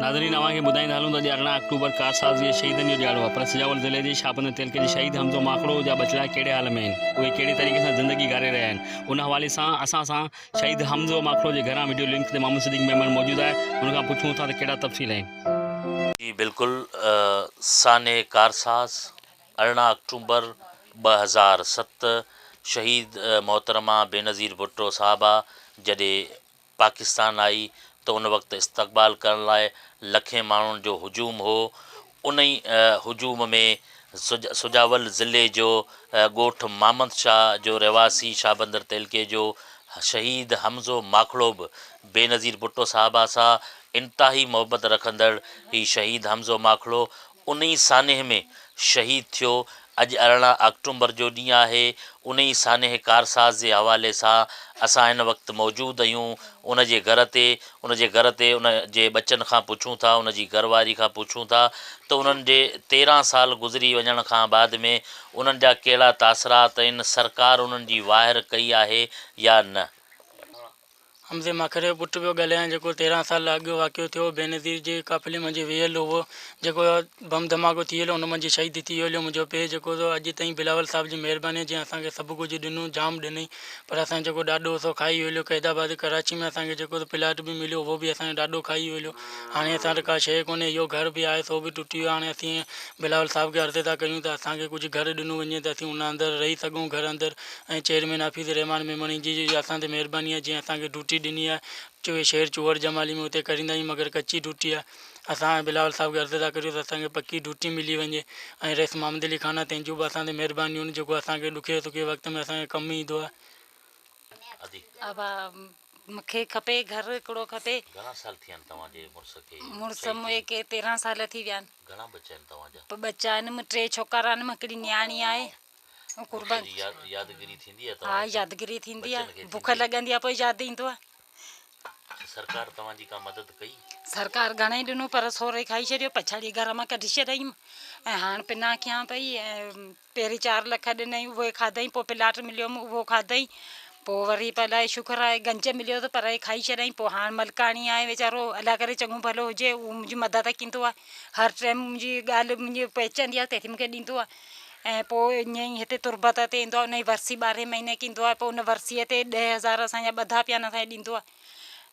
नाज़रीन अवां खे ॿुधाईंदा हलूं त अॼु 18 अक्टूबर कारसाज़ जे शहीदनि जो ॾियारो आहे। पर सिजावल ज़िले जे शाहबंद तेलके जे शहीद हमज़ो माखड़ो जा बचड़ा कहिड़े हाल में आहिनि, उहे कहिड़े तरीक़े सां ज़िंदगी गारे रहिया आहिनि, उन हवाले सां असां शहीद हमज़ो माखड़ो जे घरां वीडियो लिंक ते मोहम्मद सिद्दीक़ मेमन मौजूदु आहे। हुन खां पुछूं था त कहिड़ा तफ़सील आहिनि। जी बिल्कुलु साने कारसाज़ 18 अक्टूबर 2007 शहीद मोहतरमा बेनज़ीर भुट्टो साहबा जॾहिं पाकिस्तान आई त उन वक़्तु इस्तक़बाल करण लाइ लखें माण्हुनि जो हुजूम हो। उन ई हुजूम में सुजावल ज़िले जो ॻोठु मामद शाह जो रहवासी शाहबंदर तेलके जो शहीद हमज़ो माखड़ो बि बेनज़ीर भुट्टो साहबा सां इंतिहाई मोहबत रखंदड़ ही शहीद हमज़ो माखड़ो उन ई साने में शहीद थियो। अॼु 18 अक्टूबर जो ॾींहुं आहे। उन ई साने कारसाज़ जे हवाले सां असां हिन वक़्तु मौजूदु आहियूं उन जे घर ते। उन जे बचनि खां पुछूं था, उन जी घरवारी खां पुछूं था त उन्हनि जे 13 साल गुज़री वञण खां बाद में उन्हनि जा कहिड़ा तासरात आहिनि, सरकार उन्हनि जी वाहिर कई आहे या न। हमज़े माखड़े जो पुटु पियो ॻाल्हायां जेको 13 साल अॻु वाक़ियो थियो। बेनज़ीर जे काफ़िले मंझि वेहियल हुओ, जेको बम धमाको थी वियो उन मंझि शहीद थी वियो। मुंहिंजो पीउ जेको अॼु ताईं बिलावल साहिब जी महिरबानी जीअं असांखे सभु कुझु ॾिनो, जाम ॾिनई, पर असां जेको ॾाढो सो खाई वियो। क़ैदाबाद कराची में असांखे जेको प्लाट बि मिलियो उहो बि असांखे ॾाढो खाई वियो। हाणे असां वटि का शइ कोन्हे, इहो घर बि आहे सो बि टुटी वियो। हाणे असीं बिलावल साहिब खे अर्ज़ु था कयूं त असांखे कुझु घर ॾिनो वञे त असीं उन अंदरि रही सघूं, घर अंदरि। ऐं चेयरमैन हफ़ीज़ रहमान मेमणी जी असां ते महिरबानी आहे जीअं असांखे ड्यूटी ॾिनी आहे। शेर चूहर जमाली में उते करींदा आहियूं, मगर कच्ची ड्यूटी आहे। असां बिलावल साहिब खे अर्ज़ु था करियूं त असांखे पक्की ड्यूटी मिली वञे। ऐं रईस मोहम्मद अली खान तंहिंजूं बि असां ते महिरबानियूं आहिनि जेको असांखे ॾुखे सुखे वक़्त में असांखे कमु ईंदो आहे। मूंखे खपे घर हिकिड़ो खपे। घणा साल थिया आहिनि तव्हांजे मुड़ुस खे? मुड़ुस मूंखे 13 साल थी विया आहिनि। घणा बच्चा आहिनि तव्हांजा? बच्चा आहिनि 3 छोकिरा आहिनि, हिकिड़ी नियाणी आहे। कुर्बान यादगिरी थींदी आहे? हा, यादगिरी थींदी आहे, बुख लॻंदी आहे पोइ यादि ईंदो आहे। सरकार तव्हांजी का मदद कई? सरकार घणेई ॾिनो पर सोरे खाई छॾियो, पछाड़ी घर मां कढी छॾियईं। ऐं हाणे पिना कयां पई। ऐं पहिरीं 4 लख ॾिनई, उहे खाधई। पोइ प्लाट मिलियो उहो खाधई। पोइ वरी अलाए शुक्र आहे गंज मिलियो त पर खाई छॾियईं। पोइ हाणे मलकाणी आहे वीचारो, अलाए करे चङो भलो हुजे, उहो मुंहिंजी मदद कंदो आहे। हर टाइम मुंहिंजी ॻाल्हि मुंहिंजी पहचंदी आहे तंहिंखे मूंखे ॾींदो आहे। ऐं पोइ ईअं ई हिते तुरबत ते ईंदो आहे, उन जी वरसी 12 महीने कंदो आहे। पोइ उन वरसीअ ते 10,000 असांजा ॿधा पिया आहिनि, असांखे ॾींदो आहे।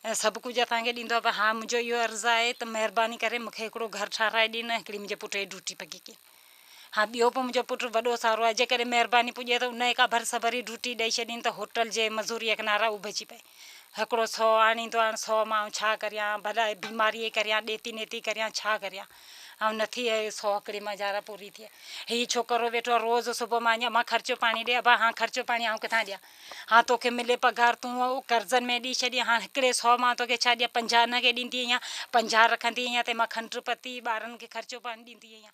ऐं सभु कुझु असांखे ॾींदो आहे। पर हा, मुंहिंजो इहो अर्ज़ु आहे त महिरबानी करे मूंखे हिकिड़ो घर ठाराए ॾिन, हिकिड़ी मुंहिंजे पुट जी ड्यूटी पकी कई। हा, ॿियो पोइ मुंहिंजो पुटु वॾो सारो आहे, जेकॾहिं महिरबानी पुॼे त उन खां भरसभरी ड्यूटी ॾेई छॾीनि त होटल जे मज़ूरीअ किनारा उभची पए। हिकिड़ो 100 आणींदो आहे, 100 मां छा करियां, भला बीमारीअ करियां, ॾेती नेती करियां, छा करियां। ऐं नथी 100 हिकिड़ी मज़ारा पूरी थिए। हीउ छोकिरो वेठो आहे रोज़ु सुबुह मां मां ख़र्चो पाणी ॾे, अबा हाणे ख़र्चो पाणी आउं किथां ॾियां। हा, तोखे मिले पघार, तूं कर्ज़नि में ॾेई छॾी। हाणे हिकिड़े 100 मां तोखे छा ॾियां, 50 हिन खे ॾींदी आहियां, 50 रखंदी आहियां, तंहिं मां खंडु पती ॿारनि खे ख़र्चो पाणी ॾींदी आहियां।